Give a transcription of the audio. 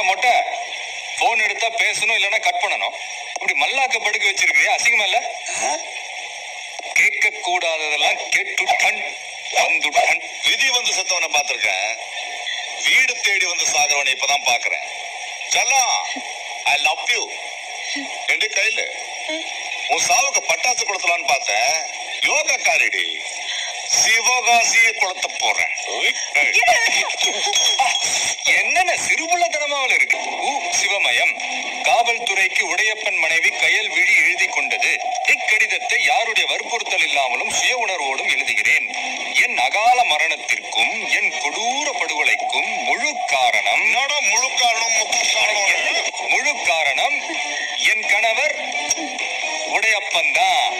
என்ன மொட்டை போன் எடுத்தா பேசணும் இல்லன்னா கட் பண்ணணும். இப்படி மல்லாக்க படுக்க வச்சிருக்கிறியா? அசிங்கமா இல்ல? கேட்க கூடாததெல்லாம் கேட்டுட்டன் வந்துட்டன். விதி வந்து செத்தவனை பார்த்திருக்கேன், வீடு தேடி வந்து சாகிறவனை இப்பதான் பாக்குறேன். செல்லம், ஐ லவ் யூ. ரெண்டு கையில உன் சாவுக்கு பட்டாசு கொடுத்தலான்னு பார்த்தேன். யோகா காரிடி சிவகாசிய கொளுத்த போறேன். என்னென்ன சிறுபுள்ளத்தனமாவில் இருக்கு. சிவமயம். காவல்துறைக்கு உடையப்பன் மனைவி கயல் விழி எழுதி கொண்டது. இக்கடிதத்தை யாருடைய வற்புறுத்தல் இல்லாமலும் சுய உணர்வோடும் எழுதுகிறேன். என் அகால மரணத்திற்கும் என் கொடூர படுகொலைக்கும் முழு காரணம் முழு காரணம் என் கணவர் உடையப்பன் தான்.